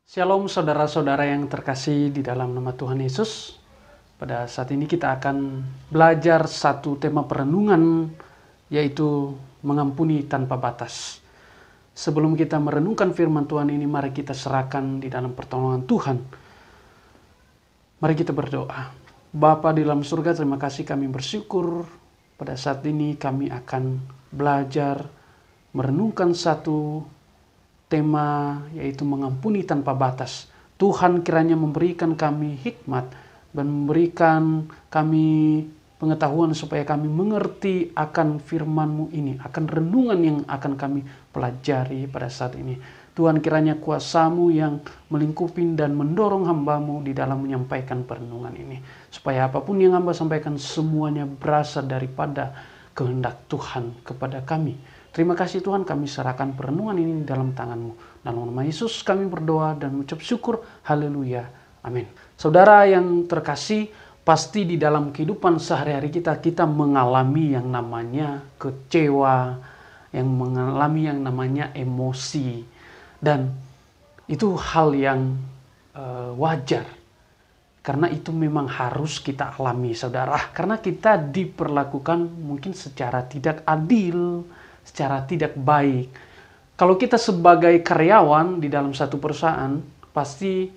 Shalom saudara-saudara yang terkasih di dalam nama Tuhan Yesus. Pada saat ini kita akan belajar satu tema perenungan, yaitu mengampuni tanpa batas. Sebelum kita merenungkan firman Tuhan ini, mari kita serahkan di dalam pertolongan Tuhan. Mari kita berdoa. Bapa di dalam surga, terima kasih, kami bersyukur pada saat ini kami akan belajar merenungkan satu tema, yaitu mengampuni tanpa batas. Tuhan kiranya memberikan kami hikmat dan memberikan kami pengetahuan supaya kami mengerti akan firman-Mu ini, akan renungan yang akan kami pelajari pada saat ini. Tuhan kiranya kuasa-Mu yang melingkupi dan mendorong hamba-Mu di dalam menyampaikan perenungan ini. Supaya apapun yang hamba sampaikan semuanya berasal daripada kehendak Tuhan kepada kami. Terima kasih Tuhan, kami serahkan perenungan ini dalam tangan-Mu. Dalam nama Yesus kami berdoa dan mengucap syukur. Haleluya. Amin. Saudara yang terkasih, pasti di dalam kehidupan sehari-hari kita mengalami yang namanya kecewa, yang mengalami yang namanya emosi. Dan itu hal yang wajar. Karena itu memang harus kita alami, saudara. Karena kita diperlakukan mungkin secara tidak adil, secara tidak baik. Kalau kita sebagai karyawan di dalam satu perusahaan, pasti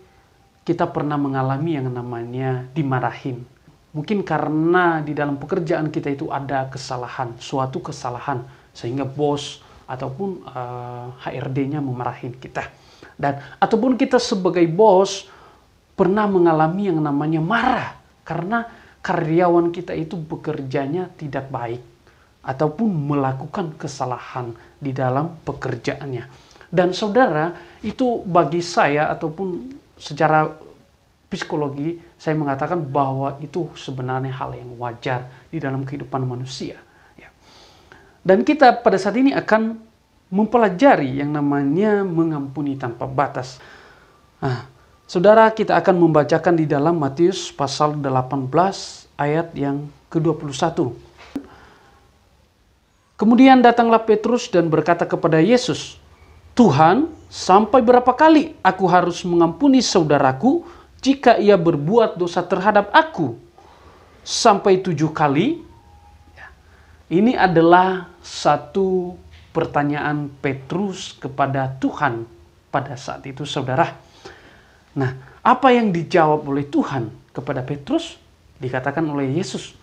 kita pernah mengalami yang namanya dimarahin. Mungkin karena di dalam pekerjaan kita itu ada kesalahan, suatu kesalahan, sehingga bos ataupun HRD-nya memarahin kita. Dan ataupun kita sebagai bos pernah mengalami yang namanya marah karena karyawan kita itu bekerjanya tidak baik ataupun melakukan kesalahan di dalam pekerjaannya. Dan saudara, itu bagi saya ataupun secara psikologi saya mengatakan bahwa itu sebenarnya hal yang wajar di dalam kehidupan manusia. Dan kita pada saat ini akan mempelajari yang namanya mengampuni tanpa batas. Nah, saudara, kita akan membacakan di dalam Matius pasal 18 ayat yang ke-21. Kemudian datanglah Petrus dan berkata kepada Yesus, "Tuhan, sampai berapa kali aku harus mengampuni saudaraku jika ia berbuat dosa terhadap aku? Sampai 7 kali?" Ini adalah satu pertanyaan Petrus kepada Tuhan pada saat itu, saudara. Nah, apa yang dijawab oleh Tuhan kepada Petrus? Dikatakan oleh Yesus,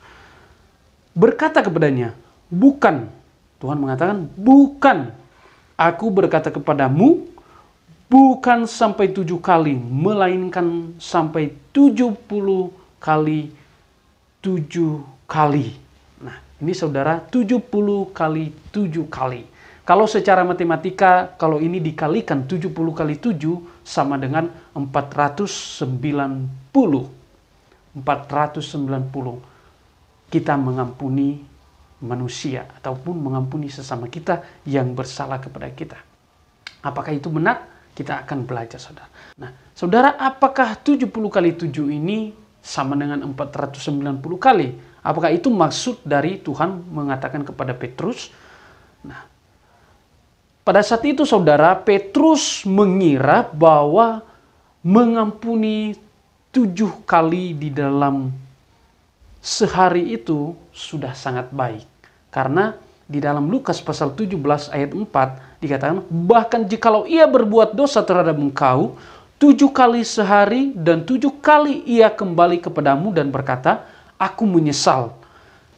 berkata kepadanya, "Bukan." Tuhan mengatakan, "Bukan. Aku berkata kepadamu, bukan sampai 7 kali, melainkan sampai 70 kali 7 kali." Nah, ini saudara, 70 kali 7 kali. Kalau secara matematika, kalau ini dikalikan 70 kali 7 sama dengan 490. 490. Kita mengampuni manusia ataupun mengampuni sesama kita yang bersalah kepada kita. Apakah itu benar? Kita akan belajar, saudara. Nah, saudara, apakah 70 kali 7 ini sama dengan 490 kali? Apakah itu maksud dari Tuhan mengatakan kepada Petrus? Nah, pada saat itu, saudara, Petrus mengira bahwa mengampuni 7 kali di dalam sehari itu sudah sangat baik. Karena di dalam Lukas pasal 17 ayat 4 dikatakan, bahkan jikalau ia berbuat dosa terhadap engkau 7 kali sehari dan 7 kali ia kembali kepadamu dan berkata, "Aku menyesal."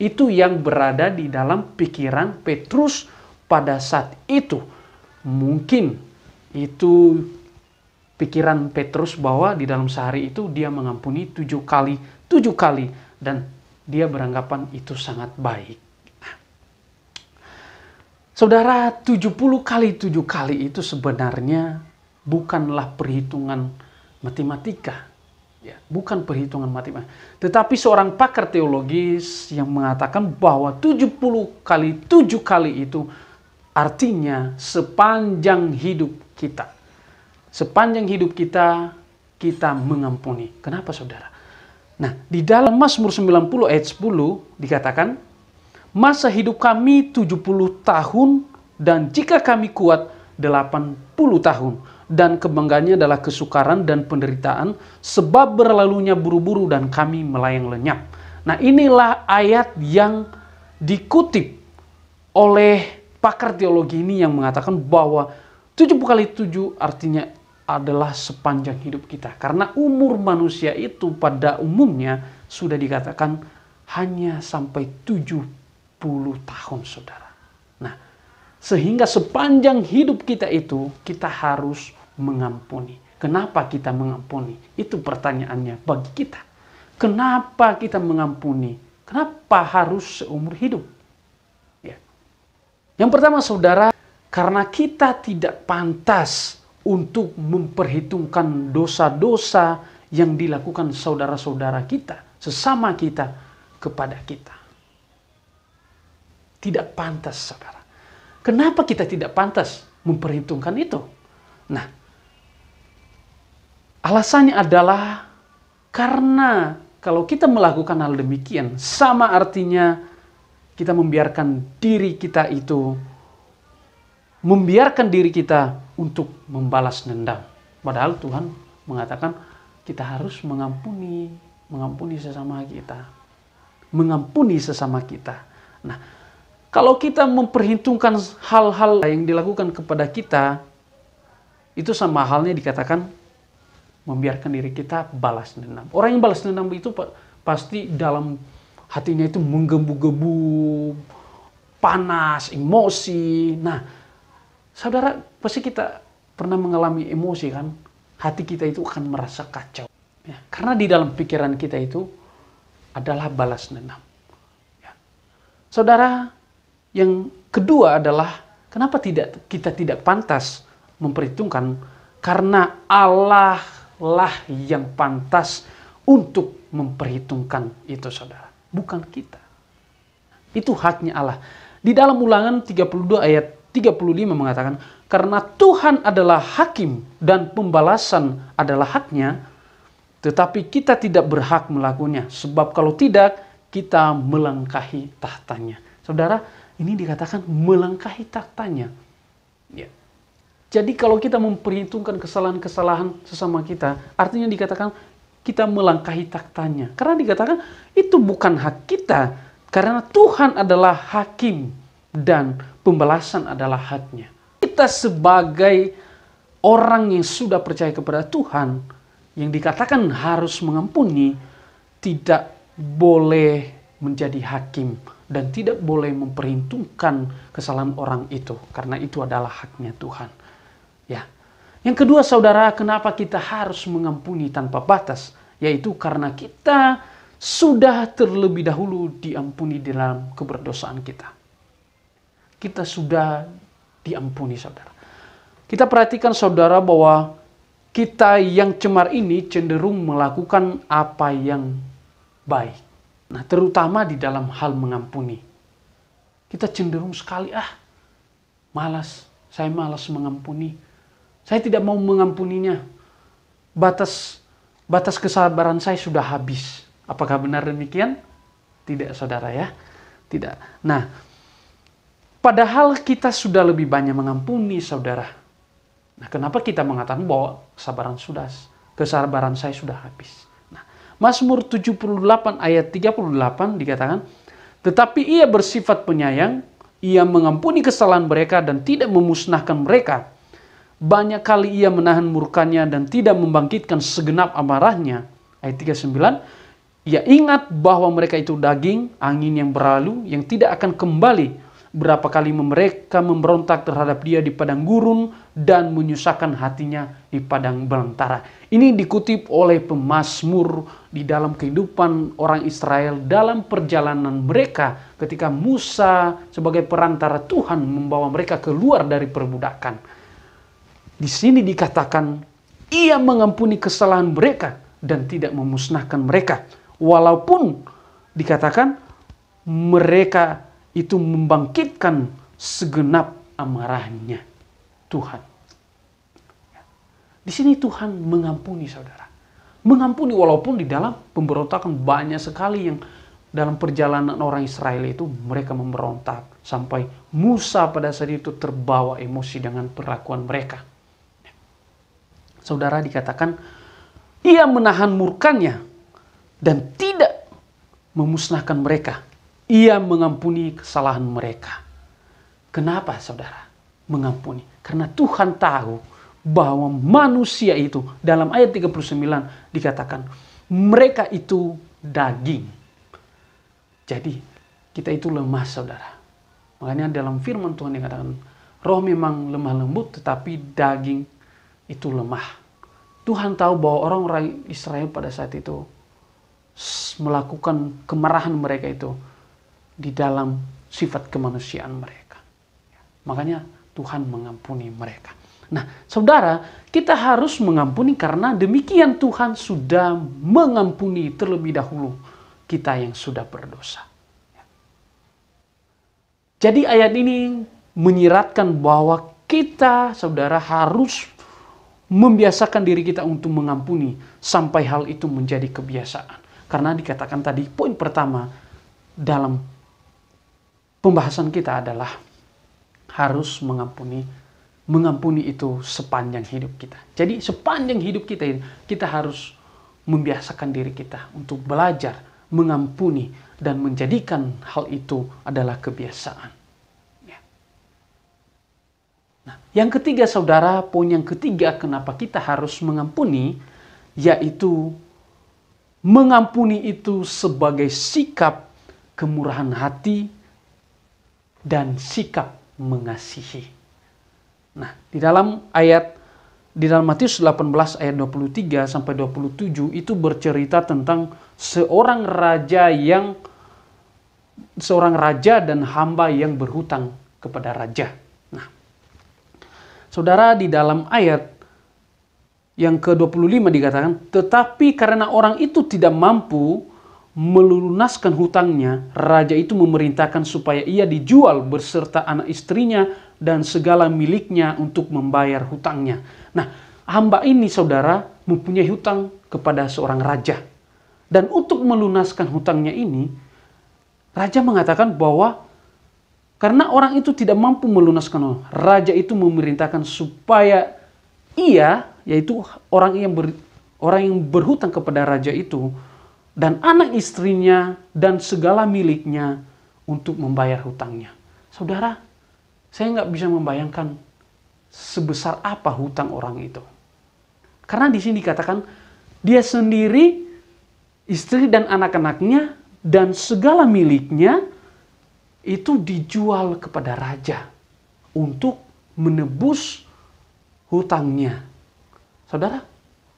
Itu yang berada di dalam pikiran Petrus pada saat itu. Mungkin itu pikiran Petrus bahwa di dalam sehari itu dia mengampuni 7 kali 7 kali. Dan dia beranggapan itu sangat baik. Saudara, 70 kali 7 kali itu sebenarnya bukanlah perhitungan matematika. Bukan perhitungan matematika. Tetapi seorang pakar teologis yang mengatakan bahwa 70 kali 7 kali itu artinya sepanjang hidup kita. Sepanjang hidup kita, kita mengampuni. Kenapa, saudara? Nah, di dalam Mazmur 90 ayat 10 dikatakan, "Masa hidup kami 70 tahun dan jika kami kuat 80 tahun. dan kebanggaannya adalah kesukaran dan penderitaan, sebab berlalunya buru-buru dan kami melayang lenyap. Nah, inilah ayat yang dikutip oleh pakar teologi ini yang mengatakan bahwa 70 kali 7 artinya adalah sepanjang hidup kita. Karena umur manusia itu pada umumnya sudah dikatakan hanya sampai 70 tahun, saudara. Nah, sehingga sepanjang hidup kita itu, kita harus mengampuni. Kenapa kita mengampuni? Itu pertanyaannya bagi kita. Kenapa kita mengampuni? Kenapa harus seumur hidup? Ya. Yang pertama, saudara, karena kita tidak pantas untuk memperhitungkan dosa-dosa yang dilakukan saudara-saudara kita, sesama kita, kepada kita. Tidak pantas, saudara. Kenapa kita tidak pantas memperhitungkan itu? Nah, alasannya adalah karena kalau kita melakukan hal demikian, sama artinya kita membiarkan diri kita untuk membalas dendam. Padahal Tuhan mengatakan kita harus mengampuni sesama kita. Mengampuni sesama kita. Nah, kalau kita memperhitungkan hal-hal yang dilakukan kepada kita, itu sama halnya dikatakan membiarkan diri kita balas dendam. Orang yang balas dendam itu pasti dalam hatinya itu menggebu-gebu, panas, emosi. Nah, saudara, pasti kita pernah mengalami emosi kan? Hati kita itu akan merasa kacau. Ya, karena di dalam pikiran kita itu adalah balas dendam. Ya. Saudara, yang kedua adalah kenapa kita tidak pantas memperhitungkan? Karena Allah lah yang pantas untuk memperhitungkan itu, saudara. Bukan kita. Itu haknya Allah. Di dalam Ulangan 32 ayat 35 mengatakan, karena Tuhan adalah hakim dan pembalasan adalah haknya, tetapi kita tidak berhak melakukannya. Sebab kalau tidak, kita melangkahi tahtanya. Saudara, ini dikatakan melangkahi tahtanya. Ya. Jadi kalau kita memperhitungkan kesalahan-kesalahan sesama kita, artinya dikatakan kita melangkahi tahtanya. Karena dikatakan itu bukan hak kita. Karena Tuhan adalah hakim dan pembalasan adalah haknya. Kita sebagai orang yang sudah percaya kepada Tuhan, yang dikatakan harus mengampuni, tidak boleh menjadi hakim dan tidak boleh memperhitungkan kesalahan orang itu, karena itu adalah haknya Tuhan. Ya. Yang kedua, saudara, kenapa kita harus mengampuni tanpa batas? Yaitu karena kita sudah terlebih dahulu diampuni dalam keberdosaan kita. Kita sudah diampuni, saudara. Kita perhatikan, saudara, bahwa kita yang cemar ini cenderung melakukan apa yang baik. Nah, terutama di dalam hal mengampuni. Kita cenderung sekali, saya malas mengampuni. Saya tidak mau mengampuninya. Batas kesabaran saya sudah habis. Apakah benar demikian? Tidak, saudara, ya. Tidak. Nah, padahal kita sudah lebih banyak mengampuni, saudara. Nah, kenapa kita mengatakan bahwa kesabaran saya sudah habis? Nah, Mazmur 78 ayat 38 dikatakan, tetapi ia bersifat penyayang, ia mengampuni kesalahan mereka dan tidak memusnahkan mereka. Banyak kali ia menahan murkanya dan tidak membangkitkan segenap amarahnya. Ayat 39, ia ingat bahwa mereka itu daging, angin yang berlalu, yang tidak akan kembali. Berapa kali mereka memberontak terhadap dia di padang gurun dan menyusahkan hatinya di padang belantara. Ini dikutip oleh pemazmur di dalam kehidupan orang Israel dalam perjalanan mereka ketika Musa sebagai perantara Tuhan membawa mereka keluar dari perbudakan. Di sini dikatakan ia mengampuni kesalahan mereka dan tidak memusnahkan mereka. Walaupun dikatakan mereka itu membangkitkan segenap amarahnya Tuhan. Di sini Tuhan mengampuni, saudara. Mengampuni walaupun di dalam pemberontakan banyak sekali yang dalam perjalanan orang Israel itu mereka memberontak. Sampai Musa pada saat itu terbawa emosi dengan perlakuan mereka. saudara, dikatakan ia menahan murkanya dan tidak memusnahkan mereka. Ia mengampuni kesalahan mereka. Kenapa, saudara? Mengampuni. Karena Tuhan tahu bahwa manusia itu, dalam ayat 39 dikatakan, mereka itu daging. Jadi, kita itu lemah, saudara. Makanya dalam firman Tuhan dikatakan, roh memang lemah lembut, tetapi daging itu lemah. Tuhan tahu bahwa orang-orang Israel pada saat itu melakukan kemarahan mereka itu di dalam sifat kemanusiaan mereka. Makanya Tuhan mengampuni mereka. Nah, saudara, kita harus mengampuni karena demikian Tuhan sudah mengampuni terlebih dahulu kita yang sudah berdosa. Jadi ayat ini menyiratkan bahwa kita, saudara, harus membiasakan diri kita untuk mengampuni sampai hal itu menjadi kebiasaan. Karena dikatakan tadi, poin pertama dalam pembahasan kita adalah harus mengampuni. Mengampuni itu sepanjang hidup kita. Jadi sepanjang hidup kita, kita harus membiasakan diri kita untuk belajar mengampuni dan menjadikan hal itu adalah kebiasaan. Nah, yang ketiga, saudara, poin yang ketiga kenapa kita harus mengampuni, yaitu mengampuni itu sebagai sikap kemurahan hati dan sikap mengasihi. Nah, di dalam Matius 18 ayat 23 sampai 27 itu bercerita tentang seorang raja dan hamba yang berhutang kepada raja. Nah, saudara, di dalam ayat yang ke-25 dikatakan, tetapi karena orang itu tidak mampu melunaskan hutangnya, raja itu memerintahkan supaya ia dijual beserta anak istrinya dan segala miliknya untuk membayar hutangnya. Nah, hamba ini, saudara, mempunyai hutang kepada seorang raja. Dan untuk melunaskan hutangnya ini, raja mengatakan bahwa karena orang itu tidak mampu melunaskan, raja itu memerintahkan supaya ia, yaitu orang yang berhutang kepada raja itu, dan anak istrinya dan segala miliknya untuk membayar hutangnya. Saudara, saya nggak bisa membayangkan sebesar apa hutang orang itu. Karena di sini dikatakan dia sendiri, istri dan anak-anaknya dan segala miliknya itu dijual kepada raja untuk menebus hutangnya. Saudara,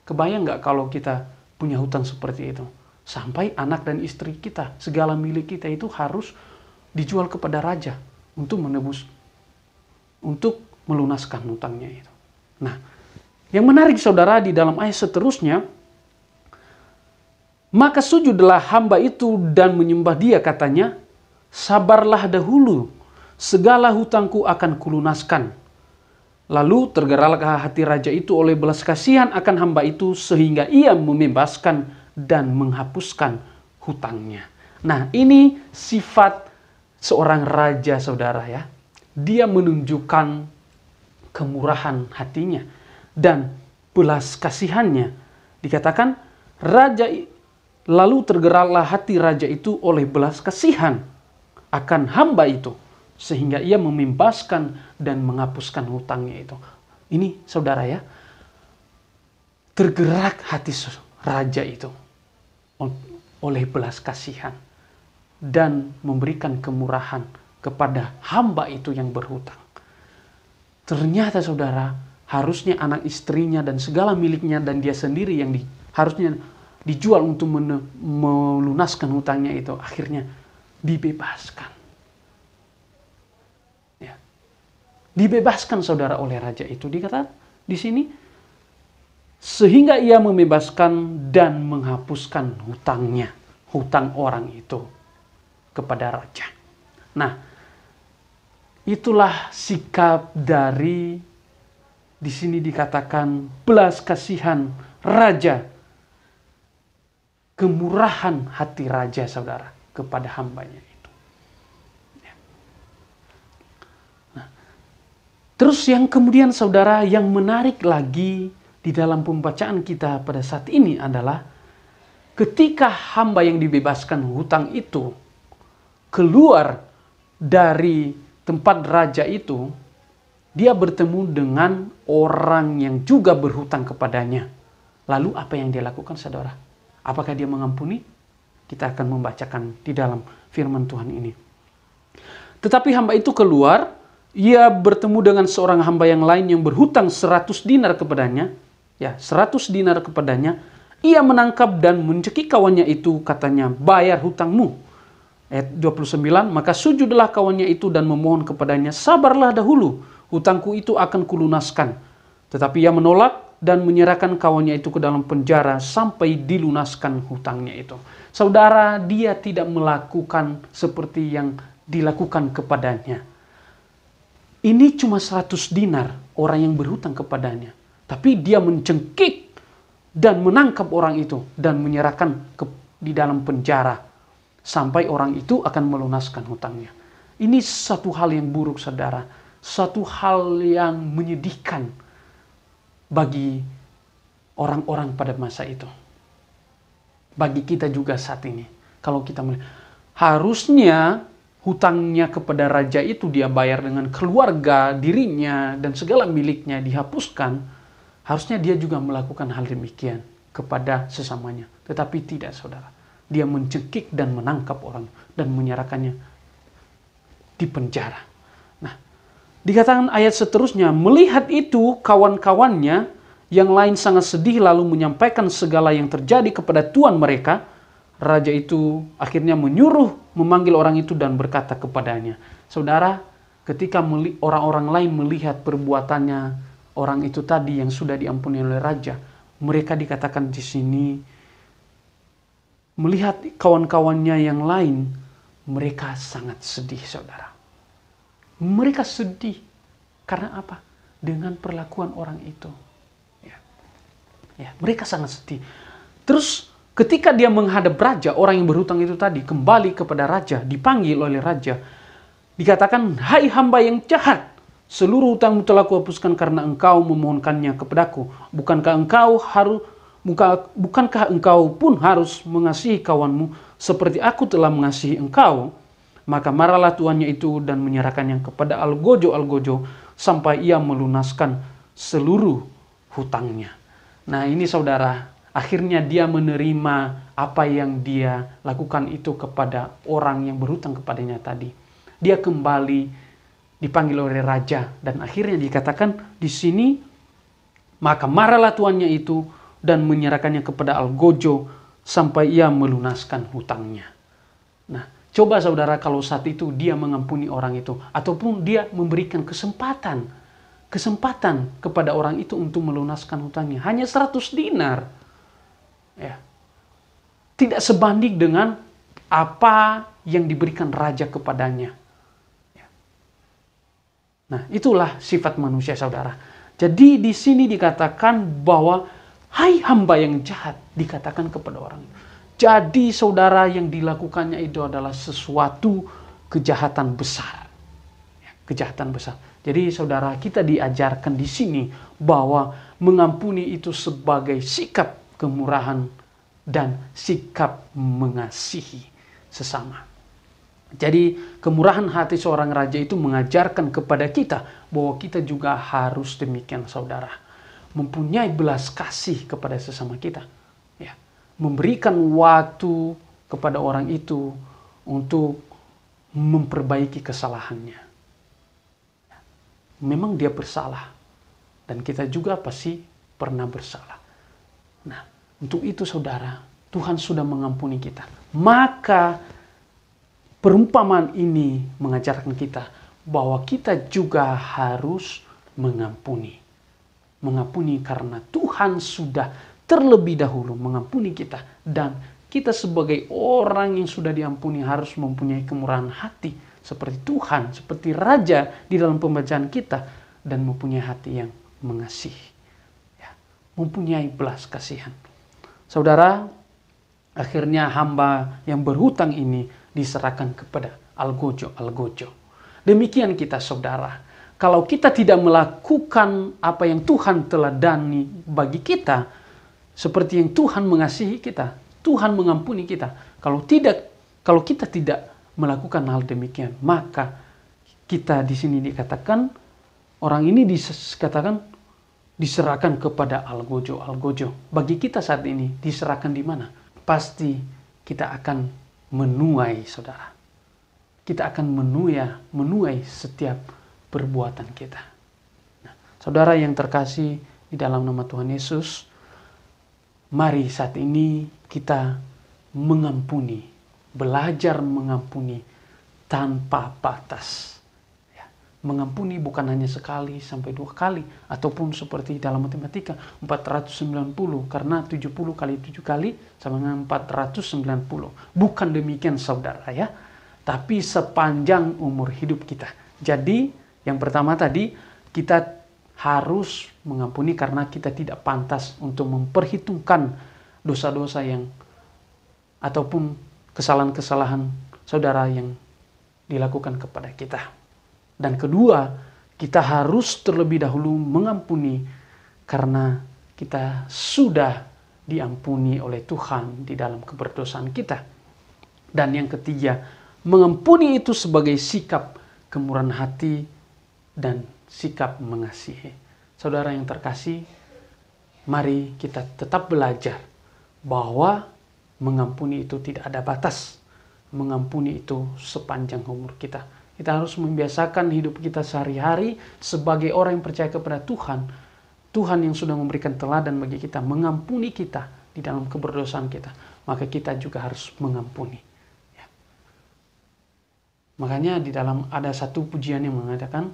kebayang nggak kalau kita punya hutang seperti itu? Sampai anak dan istri kita, segala milik kita itu harus dijual kepada raja untuk menebus, untuk melunaskan hutangnya itu. Nah, yang menarik, saudara, di dalam ayat seterusnya, maka sujudlah hamba itu dan menyembah dia, katanya, sabarlah dahulu, segala hutangku akan kulunaskan. Lalu tergeraklah hati raja itu oleh belas kasihan akan hamba itu, sehingga ia membebaskan dan menghapuskan hutangnya. Nah, ini sifat seorang raja, saudara, ya. Dia menunjukkan kemurahan hatinya dan belas kasihannya. Dikatakan lalu tergeraklah hati raja itu oleh belas kasihan akan hamba itu, sehingga ia membebaskan dan menghapuskan hutangnya itu. Ini, saudara, ya, tergerak hati raja itu oleh belas kasihan dan memberikan kemurahan kepada hamba itu yang berhutang. Ternyata, saudara, harusnya anak istrinya dan segala miliknya dan dia sendiri yang harusnya dijual untuk melunaskan hutangnya itu, akhirnya dibebaskan. Ya. Dibebaskan, saudara, oleh raja itu. Dikata di sini, sehingga ia membebaskan dan menghapuskan hutangnya, hutang orang itu kepada raja. Nah, itulah sikap dari, di sini dikatakan, belas kasihan raja, kemurahan hati raja, saudara, kepada hambanya itu. Nah, terus yang kemudian, saudara, yang menarik lagi di dalam pembacaan kita pada saat ini adalah ketika hamba yang dibebaskan hutang itu keluar dari tempat raja itu, dia bertemu dengan orang yang juga berhutang kepadanya. Lalu apa yang dia lakukan, saudara? Apakah dia mengampuni? Kita akan membacakan di dalam firman Tuhan ini. Tetapi hamba itu keluar, ia bertemu dengan seorang hamba yang lain yang berhutang 100 dinar kepadanya. Ya, 100 dinar kepadanya. Ia menangkap dan mencekik kawannya itu, katanya, bayar hutangmu. Ayat 29, maka sujudlah kawannya itu dan memohon kepadanya, sabarlah dahulu, hutangku itu akan kulunaskan. Tetapi ia menolak dan menyerahkan kawannya itu ke dalam penjara sampai dilunaskan hutangnya itu. Saudara, dia tidak melakukan seperti yang dilakukan kepadanya. Ini cuma 100 dinar orang yang berhutang kepadanya. Tapi dia mencengkik dan menangkap orang itu dan menyerahkan di dalam penjara sampai orang itu akan melunaskan hutangnya. Ini satu hal yang buruk, saudara. Satu hal yang menyedihkan bagi orang-orang pada masa itu. Bagi kita juga saat ini. Kalau kita melihat, harusnya hutangnya kepada raja itu dia bayar dengan keluarga, dirinya, dan segala miliknya dihapuskan. Harusnya dia juga melakukan hal demikian kepada sesamanya. Tetapi tidak, saudara. Dia mencekik dan menangkap orang dan menyerahkannya di penjara. Nah, dikatakan ayat seterusnya, melihat itu kawan-kawannya yang lain sangat sedih lalu menyampaikan segala yang terjadi kepada tuan mereka. Raja itu akhirnya menyuruh memanggil orang itu dan berkata kepadanya. Saudara, ketika orang-orang lain melihat perbuatannya orang itu tadi yang sudah diampuni oleh raja, mereka dikatakan di sini melihat kawan-kawannya yang lain, mereka sangat sedih, saudara. Mereka sedih karena apa? Dengan perlakuan orang itu. Ya, mereka sangat sedih. Terus ketika dia menghadap raja, orang yang berhutang itu tadi kembali kepada raja, dipanggil oleh raja, dikatakan, hai hamba yang jahat, seluruh hutangmu telah kuhapuskan karena engkau memohonkannya kepadaku. Bukankah engkau pun harus mengasihi kawanmu seperti aku telah mengasihi engkau? Maka marahlah tuannya itu dan menyerahkannya kepada algojo sampai ia melunaskan seluruh hutangnya. Nah, ini saudara, akhirnya dia menerima apa yang dia lakukan itu kepada orang yang berhutang kepadanya tadi. Dia kembali dipanggil oleh raja dan akhirnya dikatakan di sini, maka marahlah tuannya itu dan menyerahkannya kepada algojo sampai ia melunaskan hutangnya. Nah, coba saudara kalau saat itu dia mengampuni orang itu ataupun dia memberikan kesempatan kepada orang itu untuk melunaskan hutangnya, hanya 100 dinar. Ya. Tidak sebanding dengan apa yang diberikan raja kepadanya. Nah, itulah sifat manusia, saudara. Jadi di sini dikatakan bahwa hai hamba yang jahat, dikatakan kepada orang. Jadi saudara, yang dilakukannya itu adalah sesuatu kejahatan besar. Kejahatan besar. Jadi saudara, kita diajarkan di sini bahwa mengampuni itu sebagai sikap kemurahan dan sikap mengasihi sesama. Jadi kemurahan hati seorang raja itu mengajarkan kepada kita bahwa kita juga harus demikian, saudara. Mempunyai belas kasih kepada sesama kita. Ya. Memberikan waktu kepada orang itu untuk memperbaiki kesalahannya. Memang dia bersalah. Dan kita juga pasti pernah bersalah. Nah, untuk itu saudara, Tuhan sudah mengampuni kita. Maka perumpamaan ini mengajarkan kita bahwa kita juga harus mengampuni. Mengampuni karena Tuhan sudah terlebih dahulu mengampuni kita. Dan kita sebagai orang yang sudah diampuni harus mempunyai kemurahan hati seperti Tuhan, seperti Raja di dalam pembacaan kita. Dan mempunyai hati yang mengasihi. Ya, mempunyai belas kasihan. Saudara, akhirnya hamba yang berhutang ini diserahkan kepada algojo. Demikian kita, saudara. kalau kita tidak melakukan apa yang Tuhan telah dani bagi kita, seperti yang Tuhan mengasihi kita, Tuhan mengampuni kita. Kalau kita tidak melakukan hal demikian, maka kita di sini dikatakan, orang ini dikatakan diserahkan kepada algojo. Bagi kita saat ini diserahkan di mana? Pasti kita akan menuai, saudara. Kita akan menuai setiap perbuatan kita. Nah, saudara yang terkasih di dalam nama Tuhan Yesus, mari saat ini kita mengampuni, belajar mengampuni tanpa batas. Ya, mengampuni bukan hanya sekali sampai 2 kali, ataupun seperti dalam matematika 490, karena 70 kali 7 kali sama dengan 490. Bukan demikian, saudara ya. Tapi sepanjang umur hidup kita. Jadi yang pertama tadi, kita harus mengampuni karena kita tidak pantas untuk memperhitungkan dosa-dosa yang ataupun kesalahan-kesalahan saudara yang dilakukan kepada kita. Dan kedua, kita harus terlebih dahulu mengampuni karena kita sudah diampuni oleh Tuhan di dalam keberdosaan kita. Dan yang ketiga, mengampuni itu sebagai sikap kemurahan hati dan sikap mengasihi. Saudara yang terkasih, mari kita tetap belajar bahwa mengampuni itu tidak ada batas. Mengampuni itu sepanjang umur kita. Kita harus membiasakan hidup kita sehari-hari sebagai orang yang percaya kepada Tuhan. Tuhan yang sudah memberikan teladan bagi kita, mengampuni kita di dalam keberdosaan kita. Maka kita juga harus mengampuni. Makanya di dalam ada satu pujian yang mengatakan,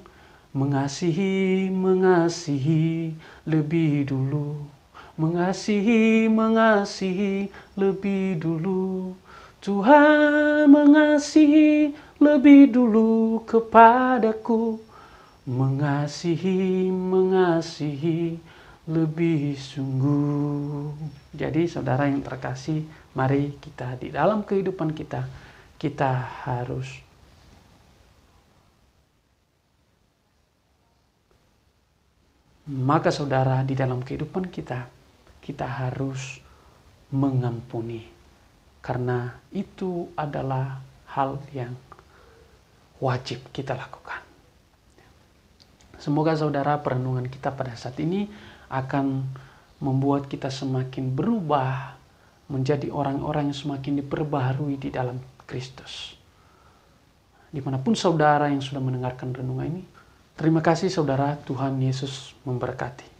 mengasihi lebih dulu. Mengasihi lebih dulu. Tuhan mengasihi lebih dulu kepadaku. Mengasihi lebih sungguh. Jadi saudara yang terkasih, mari kita di dalam kehidupan kita harus maka saudara di dalam kehidupan kita harus mengampuni. Karena itu adalah hal yang wajib kita lakukan. Semoga saudara perenungan kita pada saat ini akan membuat kita semakin berubah menjadi orang-orang yang semakin diperbaharui di dalam Kristus. Dimanapun saudara yang sudah mendengarkan renungan ini, terima kasih saudara, Tuhan Yesus memberkati.